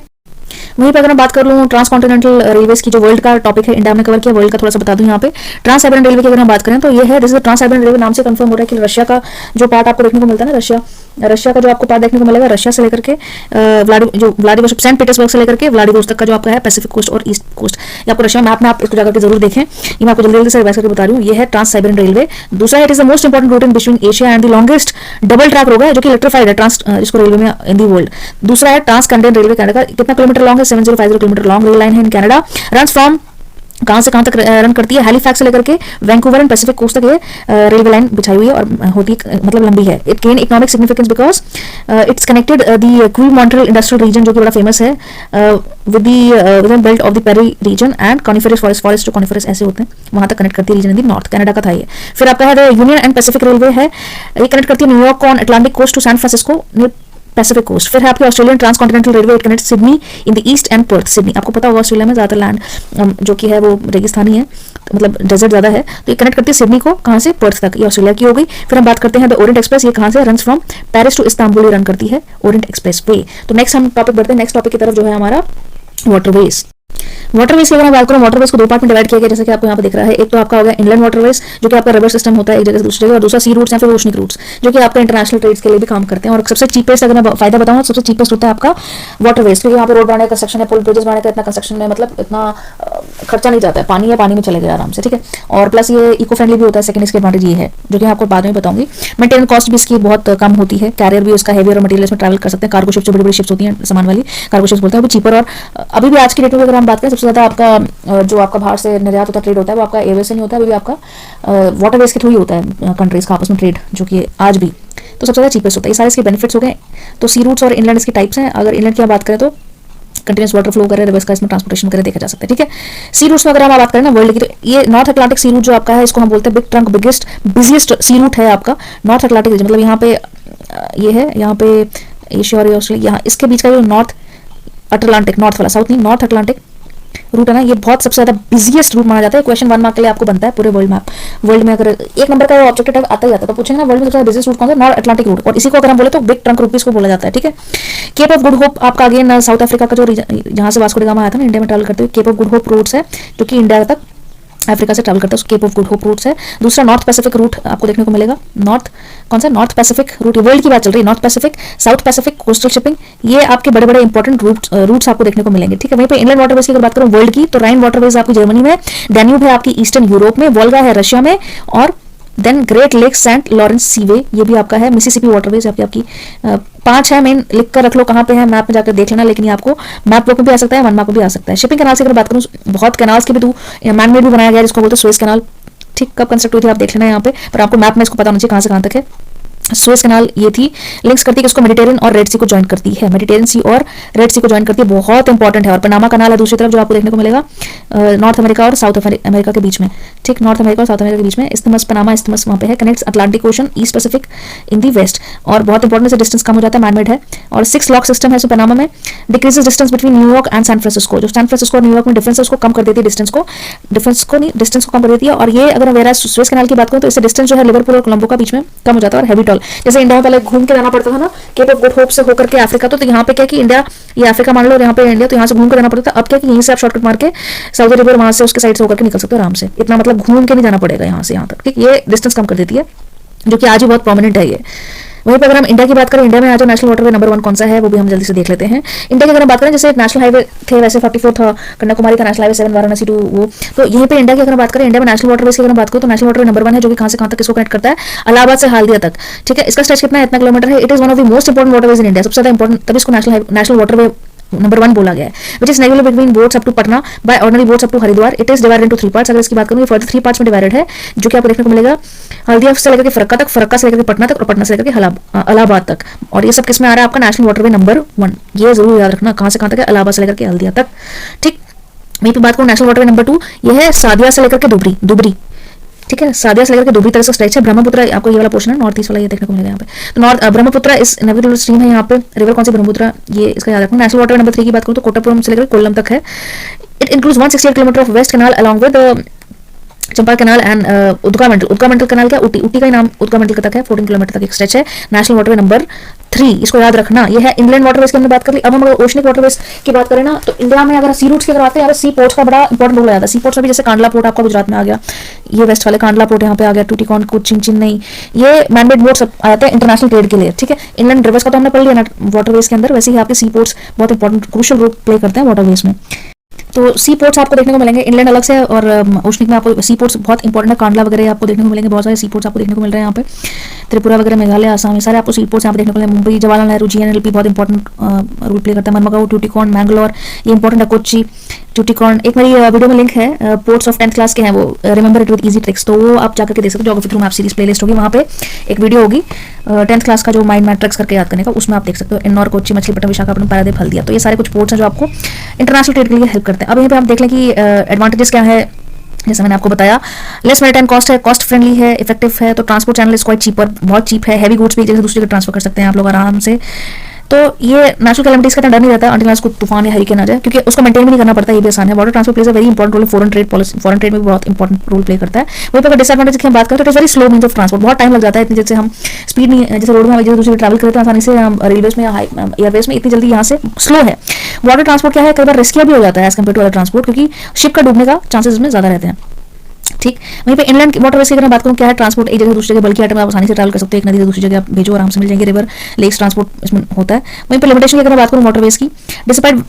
A: वहीं पर अगर मैं बात कर लूँ ट्रांस कॉन्टिनेंटल रेलवेज की, जो वर्ल्ड का टॉपिक है, इंडिया में कवर किया, वर्ल्ड का थोड़ा सा बता दूं यहाँ पे। ट्रांस साइबेरियन रेलवे की अगर हम बात करें तो ये है, this is trans Siberian railway, नाम से कंफर्म हो रहा है कि रशिया का जो पार्ट आपको देखने को मिलता है ना, रशिया का जो आपको पार्ट देखने को मिलेगा, रशिया से लेकर के व्लादिवोस्टोक, सेंट पीटर्सबर्ग से लेकर के व्लादिवोस्टोक का जो आपका है पैसिफिक कोस्ट और ईस्ट कोस्ट, ये आपको रशिया मैप में आप इसको जाकर के जरूर देखें। ये मैं आपको जल्दी जल्दी से रिवाइज करके बता रही हूँ। ये है ट्रांस साइबेरियन रेलवे। दूसरा है, it is the most important route in between Asia and the longest double track road है जो कि इलेक्ट्रिफाइड है, ट्रांस इसको रेलवे में इन दी वर्ल्ड। दूसरा है ट्रांस कैनेडियन रेलवे, कनाडा का कितना किलोमीटर लॉन्ग है? 7050 किलोमीटर लॉन्ग रेल लाइन है इन कनाडा। रन्स फ्रॉम कहां से कहां तक रन करती है? हैलिफैक्स से लेकर के वैंकूवर एंड पैसिफिक कोस्ट तक ये रेलवे लाइन बिछाई हुई है और होती मतलब लंबी है। It gain economic significance because it's connected the क्वी मॉन्ट्रियल इंडस्ट्रियल रीजन जो कि बड़ा फेमस है with the belt of the prairie region and coniferous forest जो कॉनिफेरस ऐसे होते हैं वहां तक कनेक्ट करती है region in the north. Canada का था ये। फिर आपका है यूनियन एंड पैसिफिक रेलवे है, ये कनेक्ट करती है New York on Atlantic coast to San Francisco Pacific coast. फिर है आपकी Australian trans continental railway, it connect Sydney in the east and Perth. Sydney आपको पता होगा ऑस्ट्रेलिया में ज्यादातर लैंड जो कि है वो रेगिस्तानी है, मतलब डेजर्ट ज्यादा है, तो ये कनेक्ट करती है सिडनी को कहां से? पर्थ तक। ये ऑस्ट्रेलिया की हो गई। फिर हम बात करते हैं द ओरिएंट एक्सप्रेस, ये कहां से? Runs from Paris to Istanbul run करती है ओरिएंट एक्सप्रेस वे। तो नेक्स्ट हम टॉपिक बढ़ते हैं, नेक्स्ट टॉपिक की तरफ जो है हमारा वाटरवेज। वाटरवेज की अगर मैं बात करूं, वाटरवेज को दो पार्ट में डिवाइड किया गया, जैसे कि आपको यहाँ पे दिख रहा है। एक तो आपका होगा इनलैंड वाटरवेज जो कि आपका रिवर सिस्टम होता है एक जगह से दूसरी जगह, और दूसरा सी रूट्स या फिर ओशनिक रूट्स जो कि आपका इंटरनेशनल ट्रेड्स के लिए भी काम करते हैं। और सबसे चीपेस्ट अगर मैं फायदा बताऊं, सबसे चीपेस्ट होता है आपका वाटरवेज, क्योंकि यहाँ पे रोड बनाने का कंस्ट्रक्शन है, पुल ब्रिजेस बनाने का इतना कंस्ट्रक्शन में मतलब इतना खर्चा नहीं जाता है, पानी है पानी में चले गया आराम से। ठीक है, और प्लस ये इको फ्रेंडली भी होता है। सेकंड इसके एडवांटेज ये है जो कि आपको बाद में बताऊंगी। मेंटेनेंस कॉस्ट भी इसकी बहुत कम होती है, कैरियर भी उसका हेवियर और मटेरियल्स में ट्रैवल कर सकते हैं। कार्गो शिप्स जो बड़ी बड़ी शिप्स होती हैं सामान वाली कार्गो शिप्स बोलते हैं, वो चीपर। और अभी भी आज की डेट में अगर हम बात करें, सबसे ज्यादा आपका जो आपका बाहर से निर्यात होता है, ट्रेड होता है, वो आपका एयरवे से नहीं होता है, अभी आपका वाटरवेज के थ्रू ही होता है कंट्रीज का आपस में ट्रेड, जो कि आज भी तो सबसे ज्यादा चीपेस्ट होता है। ये सारे इसके बेनिफिट्स हो गए। तो सी रूट्स और इनलैंड इसकी टाइप्स हैं। अगर इनलैंड की बात करें तो कंटिन्यूस वाटर फ्लो करे, रिवर्स का इसमें ट्रांसपोर्टेशन करे देखा जा सकता है। ठीक है, सी रूट्स में अगर हम बात करें ना वर्ल्ड की, तो ये नॉर्थ अटलांटिक सी रूट जो आपका है, इसको हम बोलते हैं बिग ट्रंक, बिगेस्ट बिजिएस्ट सी रूट है आपका नॉर्थ अटलांटिक रीजन। मतलब यहाँ पे ये है, यहाँ पे एशिया और ऑस्ट्रेलिया, यहाँ इसके बीच का जो नॉर्थ अटलांटिक, नॉर्थ वाला, साउथ नहीं, नॉर्थ अटलांटिक रूट है ना, ये बहुत सबसे ज्यादा बिजिएस्ट रूट माना जाता है। क्वेश्चन 1 मार्क के लिए आपको बनता है पूरे वर्ल्ड मैप। वर्ल्ड में अगर एक नंबर का ऑब्जेक्टिव आता ही आता है तो पूछेंगे ना वर्ल्ड में सबसे बिजिएस्ट रूट कौन सा? North Atlantic route. और इसी को अगर हम बोले तो बिग ट्रंक रूट इसको बोला जाता है। ठीक है, केप ऑफ गुड होप आपका अगेन साउथ अफ्रीका का जो रीजन, जहां से वास्को डी गामा आया था ना इंडिया में ट्रैवल करते हुए, Cape of Good Hope routes है जो कि इंडिया तक अफ्रीका से ट्रैवल करता है, उसको Cape of Good Hope routes है। दूसरा नॉर्थ पैसिफिक रूट आपको देखने को मिलेगा। कौन सा नॉर्थ पैसिफिक रूट, वर्ल्ड की बात चल रही है, north Pacific, south Pacific, coastal shipping, ये आपके बड़े बड़े इंपॉर्टेंट रूट्स आपको देखने को मिलेंगे, ठीक है। वहीं पे इनलैंड वाटरवेज की अगर बात करूं वर्ल्ड की, तो राइन वाटरवेज आपकी जर्मनी में, डैन्यूब है आपकी ईस्टर्न यूरोप में, वोल्गा है रशिया में, और then Great Lake Saint Lawrence Seaway ये भी आपका है। मिसिसिपी वाटरवेज आपकी 5 है मेन, लिख कर रख लो कहाँ पे है, मैप में जाकर देख लेना, लेकिन ये आपको मैप में भी आ सकता है, वन मैप में भी आ सकता है। शिपिंग कैनाल से अगर बात करूँ, बहुत कैनाल्स के भी मैनमेड भी बनाया गया जिसको बोलते हैं सुएज कैनाल, ठीक, कब कंस्ट्रक्ट हुई थी आप देख लेना यहाँ पे, पर आपको मैप में इसको पता होना चाहिए कहाँ से कहाँ तक है। सुएज कैनाल ये थी, लिंक्स करती है किसको, मेडिटेरियन और रेड सी को ज्वाइन करती है, मेडिटेरियन सी और रेड सी को ज्वाइन करती है, बहुत इंपॉर्टेंट है। और पनामा कैनाल है दूसरी तरफ जो आपको देखने को मिलेगा नॉर्थ अमेरिका और साउथ अमेरिका के बीच में, ठीक, नॉर्थ अमेरिका और साउथ अमेरिका के बीच में इस्थमस, पनामा इस्थमस वहाँ पे है, connects Atlantic Ocean east Pacific in the west, और बहुत इंपॉर्टेंट से डिस्टेंस कम हो जाता है, मैनमेड है। और 6 लॉक सिस्टम है पनामा में, decreases distance between New York and San Francisco, जो सैन फ्रांसिस्को और न्यूयॉर्क में डिफरेंस है उसको कम कर देती है, डिस्टेंस को कम कर देती है। और ये अगर वेरा सुएज कैनाल की बात करूँ तो इससे डिस्टेंस जो है लिवरपूल और कोलंबो का बीच में कम हो जाता है। और हैवी टॉल, जैसे इंडिया में पहले घूम के जाना पड़ता था ना केप ऑफ गुड होप से होकर के अफ्रीका, तो यहाँ पे क्या कि इंडिया, ये अफ्रीका मान लो और यहाँ पे इंडिया, तो यहाँ से घूम के जाना पड़ता था। अब क्या कि यहीं से आप शॉर्टकट मार के साउदी रिवर वहां से उसके साइड से होकर के निकल सकते हो आराम से, इतना मतलब घूम के नहीं जाना पड़ेगा यहाँ से यहाँ तक, ठीक, ये डिस्टेंस कम कर देती है, जो कि आज भी बहुत प्रोमिनेंट है ये। वहीं पर अगर हम इंडिया की बात करें, इंडिया में आज नेशनल वाटरवे नंबर 1 कौन सा है वो भी हम जल्दी से देख लेते हैं। इंडिया की अगर हम बात करें, जैसे नेशनल हाईवे थे वैसे 44 था कन्याकुमारी का नेशनल हाईवे 7 वाराणसी टू वो, तो यहीं पे इंडिया की अगर बात करें, इंडिया में नेशनल वाटरवे की अगर बात करें तो नेशनल वाटरवे नंबर 1 है, जो कि कहां से कहां तक किसको कनेक्ट करता है, इलाहाबाद से हल्दिया तक, ठीक है। इसका स्ट्रेच कितना है, इतना किलोमीटर है। It is one of the most important waterways in India, सबसे ज्यादा इंपोर्टेंट, तभी इसको नेशनल वाटरवे नंबर 1 बोला गया है, which is navigable between boats up to Patna by ordinary boats up to Haridwar. It is divided into 3 parts. अगर इसकी बात करूं, फर्दर 3 पार्ट्स में डिवाइडेड है, जो कि आपको देखने को मिलेगा हल्दिया से लेकर के फरक्का तक, फरक्का से लेकर के पटना तक, और पटना से लेकर के इलाहाबाद तक। और ये सब किसमें आ रहा है, आपका नेशनल वाटरवे नंबर 1, ये जरूर याद रखना, कहां से कहां तक है, इलाहाबाद से लेकर के हल्दिया तक, ठीक। वहीं पे बात करूं नेशनल वाटरवे नंबर 2, ये है सादिया से लेकर के दुबरी, ठीक है, सादिया से लेकर के दुबरी तरह से स्ट्रेच है। ब्रह्मपुत्र आपको ये वाला पोर्शन है, नॉर्थ ईस्ट वाला ये देखने को मिलेगा यहाँ पे, तो नॉर्थ ब्रह्मपुत्र इस नेविगेबल स्ट्रीम है यहाँ पे, रिवर कौन सी, ब्रह्मपुत्र, ये इसका याद रखना। नेशनल वाटरवे नंबर 3 की बात करूँ तो कोट्टापुरम से लेकर कोल्लम तक है। It includes 168 kilometre of west canal along with Champa canal and Udyogamandal canal क्या, ऊटी का ही नाम उदगा मंडल तक है, 14 किलोमीटर तक एक स्ट्रेच है। नेशनल वाटरवे नंबर 3 इसको याद रखना, ये है इनलैंड वाटरवेज की हमने बात कर ली। अब हम अगर ओशनिक वाटरवेज की बात करें ना, तो इंडिया में अगर सी रूट्स की अगर आते हैं, सी पोर्ट्स का बड़ा इंपॉर्टेंट रोल आता है। सी पोर्ट्स में भी जैसे कांडला पोर्ट आपका गुजरात में आ गया, ये वेस्ट वाले कांडला पोर्ट यहाँ पे आ गया, टूटिकॉन, कोचिन, चेन्नई, ये मैनमेड पोर्ट्स आते हैं इंटरनेशनल ट्रेड के लिए, ठीक है। इनलैंड रिवर्स का तो हमने पढ़ लिया ना वाटरवेज के अंदर, वैसे ही आपके सी पोर्ट्स बहुत इंपॉर्टेंट क्रूशियल रोल प्ले करते हैं वाटरवेज में। तो सी पोर्ट्स आपको देखने को मिलेंगे, इनलैंड अलग से और ओशनिक में आपको सी पोर्ट्स बहुत इंपॉर्टेंट है। कांडला वगैरह आपको देखने को मिलेंगे, बहुत सारे सी पोर्ट्स आपको देखने को मिल रहे हैं यहाँ पे, त्रिपुरा वगैरह, मेघालय, आसाम, सारे आपको सी पोर्ट्स यहाँ पे देखने को मिलेंगे। मुंबई जवाहरलाल नेहरू जीएनएलपी बहुत इंपॉर्टेंट रोल प्ले करता है। मनमगांव, टूटिकॉन, मैंगलोर ये इंपॉर्टेंट है, कोच्चि, टूटिकॉन। एक मेरी वीडियो में लिंक है, पोर्ट्स ऑफ 10th क्लास के हैं वो, remember it with easy tricks, तो वो आप जाकर के देख सकते हो। Geography through map series playlist होगी, वहाँ पे एक वीडियो होगी 10th क्लास का जो माइंड मैट्रिक्स करके याद करने का, उसमें आप देख सकते हो। इंदौर, कोच्चि, मछलीपट्टनम, विशाखापट्टनम, पारादीप, हल्दिया, तो ये सारे कुछ पोर्ट्स हैं जो आपको इंटरनेशनल ट्रेड के लिए हेल्प करते हैं। अब यहाँ पे हम देख लें कि एडवांटेजेस क्या है, जैसे मैंने आपको बताया, लेस मैरीटाइम कॉस्ट है, कॉस्ट फ्रेंडली है, इफेक्टिव है, तो transport channel is quite cheaper, बहुत चीप है। हैवी गुड्स भी एक जगह से दूसरी जगह ट्रांसफर कर सकते हैं आप लोग आराम से। तो ये नेचुरल कैलेमिटीज का डर नहीं रहता अंटिल उसको तूफान या हरिकेन आ जाए, क्योंकि उसको मेंटेन भी नहीं करना पड़ता, ये भी आसान है। Water transport plays a very important role, foreign trade policy, foreign trade में भी बहुत इंपॉर्टेंट रोल प्ले करता है। वहीं पर डिसएडवांटेज की हम बात करें तो it is very slow means of transport, बहुत टाइम लग जाता है। इतनी जैसे हम स्पीड नहीं, जैसे रोड में हम दूसरी ट्रैवल करते हैं आसानी से, हम रेलवेज में या एयरवेज में इतनी जल्दी यहाँ से स्लो है। वाटर ट्रांसपोर्ट क्या है, कई बार रिस्की भी हो जाता है as compare to other transport, क्योंकि शिप का डूबने का चांसेस इसमें ज्यादा रहते हैं, ठीक। वहीं पे इनलैंड वाटरवेज की अगर बात करूं, क्या है, ट्रांसपोर्ट एक जगह दूसरी जगह, बल्कि आइटम आप आसानी से ट्रैवल कर सकते हो, एक नदी से दूसरी जगह आप भेजो, आराम से मिल जाएंगे, रिवर लेक्स ट्रांसपोर्ट इसमें होता है। वहीं पे लिमिटेशन की अगर बात करूं वाटरवेज की, डिस्पाइट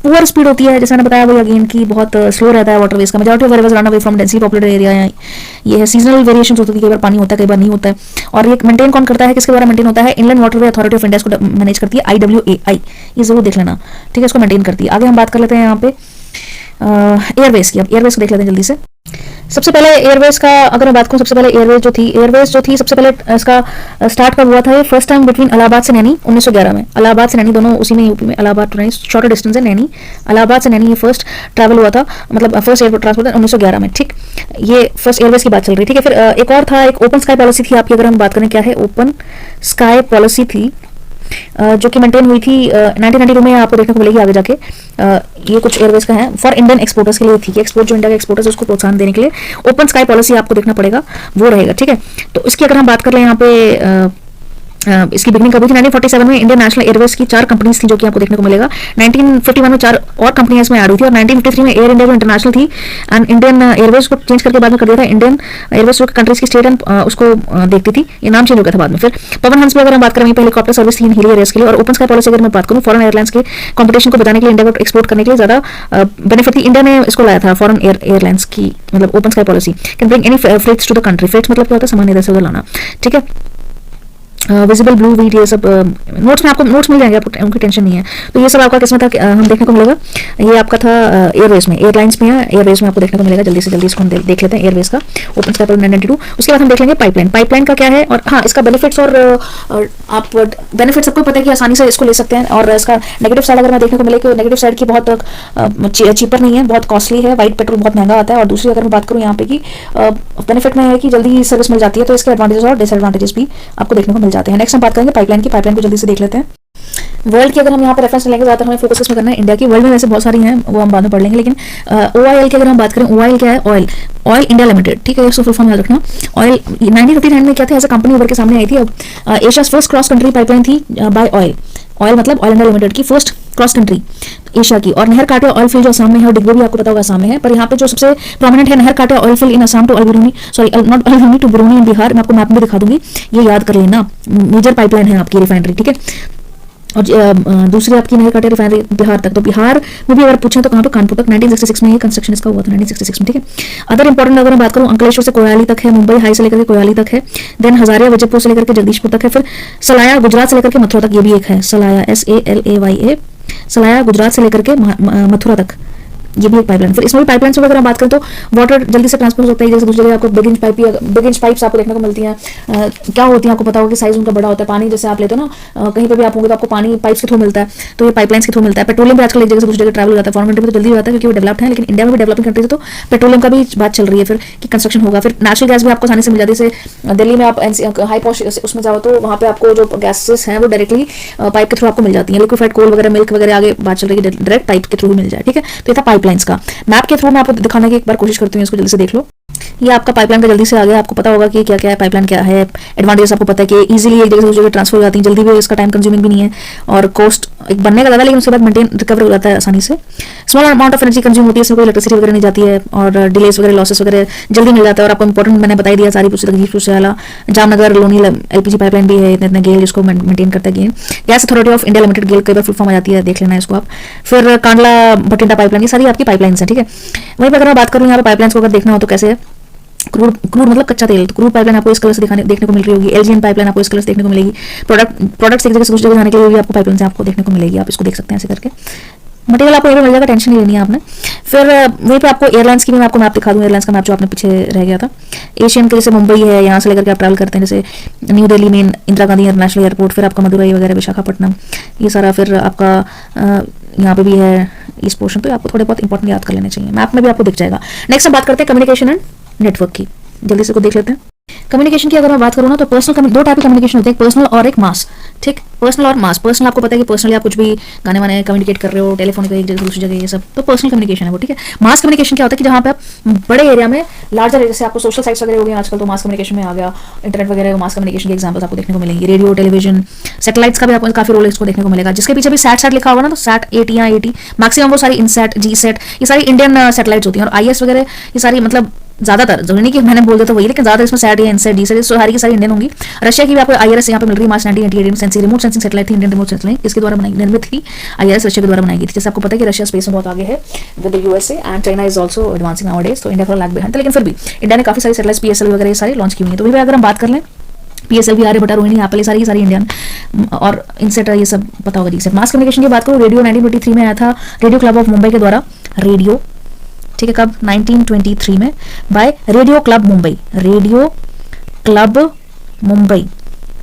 A: पुअर स्पीड होती है, जैसे मैंने बताया वो अगेन की बहुत स्लो रहता है वाटरवेज का। Majority of reverse run away from densely populated area, ये है। सीजनल वेरिएशंस होती है, कई बार पानी होता है, कई बार नहीं होता है। और ये मेंटेन कौन करता है, किसके द्वारा मेंटेन होता है, inland waterway authority of India इसको मैनेज करती है, IWAI, ये जरूर देख लेना, ठीक है, इसको मेंटेन करती है। आगे हम बात कर लेते हैं यहाँ पे एयरवेज की। अब एयरवेज को देख लेते हैं जल्दी से। सबसे पहले एयरवेज का अगर मैं बात करूं, सबसे पहले एयरवेज जो थी सबसे पहले इसका स्टार्ट कब हुआ था, ये फर्स्ट टाइम बिटवीन इलाहाबाद से नैनी 1911 में। इलाहाबाद से नैनी दोनों उसी में, यूपी में। Allahabad to Naini shorter distance है, नैनी इलाहाबाद से नैनी ये फर्स्ट ट्रैवल हुआ था, मतलब फर्स्ट एयरपोर्ट ट्रांसपोर्ट 1911 में, ठीक। ये फर्स्ट एयरवेज की बात चल रही, ठीक है। फिर एक और था, एक ओपन स्काई पॉलिसी थी आपकी, अगर हम बात करें क्या है, ओपन स्काई पॉलिसी थी, जो कि मेंटेन हुई थी 1992 में, आपको देखने को मिलेगी आगे जाके। ये कुछ एयरवेज का है, फॉर इंडियन एक्सपोर्टर्स के लिए थी, एक्सपोर्ट जो इंडिया के एक्सपोर्टर्स उसको प्रोत्साहन देने के लिए ओपन स्काई पॉलिसी आपको देखना पड़ेगा, वो रहेगा, ठीक है। तो इसकी अगर हम बात कर लें यहाँ पे इसकी बिगनिंग कभी थी 1947 में इंडियन नेशनल एयरवेज की 4 कंपनीज थी जो कि आपको देखने को मिलेगा। 1951 में 4 और कंपनियां इसमें ऐड हुई थी और 1953 में एयर इंडिया जो इंटरनेशनल थी एंड इंडियन एयरवेज को चेंज करके बाद में कर दिया था इंडियन एयरवेज जो कंट्रीज की स्टेट एंड उसको देखती थी, ये नाम चेंज हो गया था बाद में। फिर पवन हंस में अगर हम बात करें वहीं पे हेलीकॉप्टर सर्विस थी हिली एयर्स के लिए। और ओपन स्काई पॉलिसी अगर मैं बात करूँ फॉरेन एयरलाइंस के कंपटीशन को बताने के लिए इंडिया को एक्सपोर्ट करने के लिए ज्यादा बेनिफिट थी, इंडिया ने इसको लाया था फॉरेन एयरलाइंस की मतलब open sky policy can bring any freights to the country. Freights मतलब क्या होता है, सामान इधर से उधर लाना, ठीक है। विजिबल ब्लू वीट ये सब नोट्स में आपको नोट्स मिल जाएंगे, आपको उनकी टेंशन नहीं है। तो ये सब आपका किस्म था हम देखने को मिलेगा। ये आपका था एयरवेज में, एयरलाइंस में है, एयरवेज में आपको देखने को मिलेगा। जल्दी से जल्दी इसको हम देख लेते हैं एयरवेज का ओपन स्काई 1992। उसके बाद हम देख लेंगे पाइपलाइन। पाइपलाइन का क्या है और हाँ इसका बेनिफिट्स और आप बेनिफिट सबको पता है कि आसानी से इसको ले सकते हैं। और इसका नेगेटिव साइड अगर मैं देखने को मिले कि नेगेटिव साइड की बहुत चीपर नहीं है, बहुत कॉस्टली है, वाइट पेट्रोल बहुत महंगा आता है। और दूसरी अगर मैं बात करूँ यहाँ पे कि बेनिफिट में है कि जल्दी सर्विस मिल जाती है, तो इसके एडवांटेजेस और डिसएडवांटेजेस भी आपको देखने को मिल जाते हैं। नेक्स्ट हम बात करेंगे पाइपलाइन की। पाइपलाइन को जल्दी से देख लेते हैं। वर्ल्ड की अगर हम यहाँ पर रेफरेंस लेंगे, ज्यादातर हमें फोकस में करना है इंडिया की। वर्ल्ड में वैसे बहुत सारी हैं, वो हम बाद में पढ़ लेंगे। लेकिन OIL की अगर हम बात करें, OIL क्या है, ऑयल इंडिया लिमिटेड, ठीक है, इसको फुल फॉर्म याद रखना। ऑयल 1959 में क्या था, एज अ कंपनी उभर के सामने आई थी। अब Asia first cross country pipeline थी बाय ऑयल। ऑयल मतलब ऑयल इंडिया लिमिटेड की फर्स्ट क्रॉस कंट्री एशिया की। और नहर कांटे ऑयल फील्ड जो असम में है और डिगबो भी आपको पता होगा असम में है, पर यहाँ पे जो सबसे प्रोमिनेंट है नहर कांटे oil field in Assam to Al Biruni, sorry not Al Biruni to Barauni in Bihar. मैं आपको मैप में दिखा दूंगी, ये याद कर लेना। मेजर पाइपलाइन है आपकी रिफाइनरी, ठीक है। और दूसरी आपकी नहर कांटे रिफाइनरी बिहार तक, तो बिहार में भी अगर पूछें तो कहाँ पे, कानपुर तक। 1966 में ये कंस्ट्रक्शन इसका हुआ था, 1966 में, ठीक है। अदर इंपॉर्टेंट अगर मैं बात करूँ, अंकलेश्वर से कोयाली तक है, मुंबई हाई से लेकर के कोयाली तक है। देन हजारिया विजयपुर से लेकर के जगदीशपुर तक है। फिर सलाया गुजरात से लेकर के मथुरा तक, ये भी एक है, सलाया SALAYA, सलाया गुजरात से लेकर के मथुरा तक, ये भी एक पाइपलाइन। फिर इसमें भी पाइपलाइन से अगर हम बात करें तो वाटर जल्दी से ट्रांसफर होता है जैसे दूसरी जगह। आपको बिग इंच पाइप्स आपको देखने को मिलती हैं। क्या होती है आपको पता होगा कि साइज उनका बड़ा होता है। पानी जैसे आप लेते हो ना कहीं पर भी आप होंगे तो आपको पानी पाइप्स के थ्रू मिलता है, तो ये पाइपलाइंस के थ्रू मिलता है। पेट्रोलियम भी आजकल एक जगह से दूसरी जगह ट्रैवल हो जाता है। फॉरेन कंट्री में तो जल्दी हो जाता है क्योंकि वो डेवलप्ड है, लेकिन इंडिया में भी डेवलपिंग कंट्रीज है तो पेट्रोलियम का भी बात चल रही है फिर कि कंस्ट्रक्शन होगा। फिर नेचुरल गैस भी आपको आसानी से मिल जाती है। जैसे दिल्ली में आप हाई पॉश उसमें जाओ तो वहाँ पे आपको जो गैसेस हैं वो डायरेक्टली पाइप के थ्रू आपको मिल जाती है। लिक्विफाइड कोल वगैरह, मिल्क वगैरह आगे बात चल रही है डायरेक्ट पाइप के थ्रू मिल जाए, ठीक है। तो ये था पाइपलाइंस का। मैप के थ्रू मैं आपको दिखाने की एक बार कोशिश करती हूँ, इसको जल्दी से देख लो। ये आपका पाइपलाइन का जल्दी से आ गया। आपको पता होगा कि क्या क्या है पाइपलाइन, क्या है एडवांटेज आपको पता है कि इजीली एक जगह से दूसरी जगह ट्रांसफर हो जाती है, जल्दी भी, इसका टाइम कंज्यूमिंग भी नहीं है और कॉस्ट एक बनने का ज़्यादा, लेकिन उसके बाद मेंटेन रिकवर हो जाता है आसानी से। Small amount of energy consume होती है, इसमें कोई इलेक्ट्रिसिटी वगैरह नहीं जाती है और डिलेस वगैरह लॉसेस वगैरह जल्दी मिल जाता है। और आपको इंपॉर्टेंट मैंने बता दिया सारी पूछे वाला जामनगर लोनी LPG पाइपलाइन भी है, इतना गेल जिसको मेंटेन करता है GAIL. Gas authority of India limited, GAIL कई बार फुल फॉर्म आ जाती है, देख लेना इसको आप। फिर कांडला भटिंडा पाइपलाइन, ये सारी आपकी पाइपलाइंस है, ठीक है। वहीं पर अगर मैं बात करूँ यहाँ पर पाइपलाइंस को अगर देखना हो तो कैसे है, क्रूड मतलब कच्चा तेल, तो क्रूड पाइपलाइन आपको इस कलर से देखने को मिल रही होगी। LGN पाइपलाइन आपको इस कलर से देखने को मिलेगी। प्रोडक्ट्स एक जगह से दूसरी जगह जाने के लिए भी आपको पाइपलाइन से आपको देखने को मिलेगी, आप इसको देख सकते हैं ऐसे करके। मटेरियल आपको मिल जाएगा, टेंशन नहीं लेनी है आपने। फिर वहीं पे आपको एयरलाइंस की भी मैं आपको मैप दिखा दूँ, एयरलाइंस का मैप जो आपने पीछे रह गया था। एशियन के जैसे मुंबई है, यहाँ से लेकर के आप ट्रैवल करते हैं, जैसे new Delhi main Indira Gandhi international airport, फिर आपका मदुरई वगैरह विशाखापट्टनम, ये सारा। फिर आपका यहाँ पे भी है इस पोर्शन, तो आपको थोड़े बहुत इंपॉर्टेंट याद कर लेने चाहिए, मैप में भी आपको दिख जाएगा। नेक्स्ट हम बात करते हैं कम्युनिकेशन एंड नेटवर्क की, जल्दी से को देख लेते हैं। कम्युनिकेशन की अगर मैं बात करूँ ना तो पर्सनल, दो टाइप की कम्युनिकेशन होते हैं, पर्सनल और एक मास, ठीक। पर्सनल और मास। पर्सनल आपको पता है कि पर्सनली आप कुछ भी गाने वाने कम्युनिकेट कर रहे हो, टेलीफोन एक जगह दूसरी जगह, ये सब तो पर्सनल कम्युनिकेशन है वो, ठीक है। मास कम्युनिकेशन क्या होता है कि जहाँ पे आप बड़े एरिया में लार्जर, जैसे आपको सोशल साइट्स वगैरह हो गए आजकल, तो मास कम्युनिकेशन में आ गया। इंटरनेट वगैरह मास कम्युनिकेशन के एग्जाम्पल्स आपको देखने को मिलेंगे। रेडियो, टेलीविजन, सैटेलाइट्स का भी आपको काफी रोल इसको देखने को मिलेगा। जिसके पीछे भी सैट लिखा होगा ना, तो सैट 80 या 80 मैक्सिमम वो सारी इनसैट, जीसैट, ये सारी इंडियन सैटेलाइट्स होती हैं। और IS वगैरह ये सारी मतलब ज्यादातर, जो नहीं कि मैंने बोल दिया तो वही, लेकिन ज्यादा इसमें सैट या इनसैट, जीसैट, सारी की सारी इंडियन होंगी। रशिया की भी आपको IRS यहाँ पे मिल रही है, मार्च 1988 में सेंसिंग रिमोट सेंसिंग सैटेलाइट थी, इंडियन रिमोट सेंसिंग, इसके द्वारा निर्मित थी। IRS रशिया के द्वारा बनाई गई थी। जैसे आपको पता है कि रशिया स्पेस में बहुत आगे है with the USA and China is also advancing nowadays, तो इंडिया थोड़ा लैग बिहाइंड था, लेकिन फिर भी इंडिया ने काफी सारी सैटेलाइट्स PSL वगैरह ये सारी लॉन्च की हुई है। तो वही अगर हम बात कर लें, PSL भी, आर्यभट्ट, रोहिणी, एप्पल, ये सारी इंडियन, और इनसेट ये सब पता होगा। जीसैट। मास कम्युनिकेशन की बात करूँ, रेडियो 1923 में आया था रेडियो क्लब ऑफ मुंबई के द्वारा, रेडियो, ठीक है, कब 1923 में by radio club Mumbai, radio club Mumbai,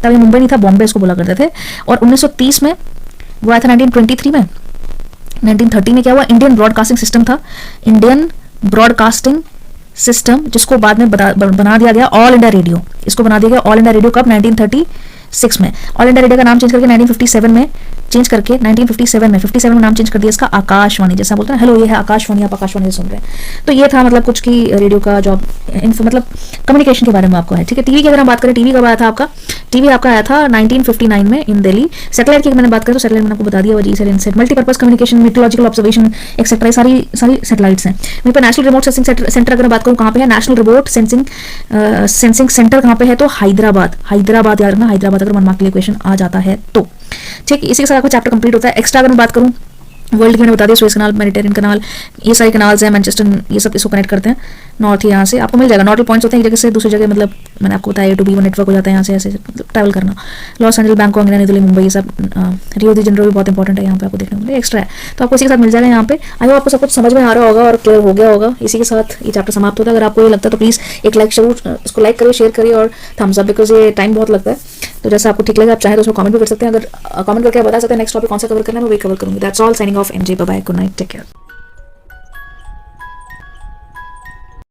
A: तब ये मुंबई नहीं था, बॉम्बे इसको बोला करते थे। और 1930 में वो आया था 1923 में। 1930 में क्या हुआ, इंडियन ब्रॉडकास्टिंग सिस्टम था, इंडियन ब्रॉडकास्टिंग सिस्टम, जिसको बाद में बना दिया गया ऑल इंडिया रेडियो। इसको बना दिया गया ऑल इंडिया रेडियो कब, 1936 में। ऑल इंडिया रेडियो का नाम चेंज करके 1957 में चेंज करके 1957 में 57 में नाम चेंज कर दिया इसका आकाशवाणी, जैसा बोलते हैं हेलो ये है आकाशवाणी, आप आकाशवाणी सुन रहे हैं। तो ये था मतलब कुछ की रेडियो का जॉब मतलब कम्युनिकेशन के बारे में आपको है, ठीक है। टीवी की अगर हम बात करें, टीवी कब आया था आपका, टीवी आपका आया था 1959 में इन दिल्ली। सैटेलाइट की मैंने बात करें तो सैटेलाइट मैंने आपको बता दिया, वही set INSAT multipurpose communication, meteorological observation etcetera, सारी सैटेलाइट्स हैं। वहीं पर नेशनल रिमोट सेंसिंग सेंटर अगर बात करूँ कहाँ पे है, नेशनल रिमोट सेंसिंग सेंटर कहाँ पे है, तो हैदराबाद, हैदराबाद याद रखना, हैदराबाद अगर 1 मार्क के लिए क्वेश्चन आ जाता है तो, ठीक। इसी के साथ आपका चैप्टर कंप्लीट होता है। एक्स्ट्रा अगर मैं बात करूँ वर्ल्ड की, मैंने बता दिया सुएज कनाल, मेडिटेरियन कनाल, ये सारे कनाल्स हैं, मैनचेस्टर, ये सब इसको कनेक्ट करते हैं नॉर्थ, यहाँ से आपको मिल जाएगा। नॉर्थ पॉइंट्स होते हैं एक जगह से दूसरी जगह, मतलब मैंने आपको बताया टू बी वो नेटवर्क हो जाता है यहाँ से ऐसे ट्रैवल करना। लॉस एंजल्स, बैंकॉक, नई दिल्ली, मुंबई, ये सब, रियो दी जेनेरो भी बहुत इंपॉर्टेंट है यहाँ पे आपको देखने को मिलेगा, एक्स्ट्रा है तो आपको इसी के साथ मिल जाएगा यहाँ पे। आई होप आपको सब कुछ समझ में आ रहा होगा और क्लियर हो गया होगा। इसी के साथ ये चैप्टर समाप्त होता है। अगर आपको ये लगता है तो प्लीज़ एक लाइक जरूर, इसको लाइक करिए, शेयर करिए और थम्स अप, बिकॉज ये टाइम बहुत लगता है। तो जैसा आपको ठीक लगे, आप चाहे तो उसमें कमेंट भी कर सकते हैं। अगर कमेंट करके बता सकते हैं नेक्स्ट टॉपिक कौन सा कवर करना है, मैं वही कवर करूँगी। That's all, signing off, MJ, bye bye, good night, take care.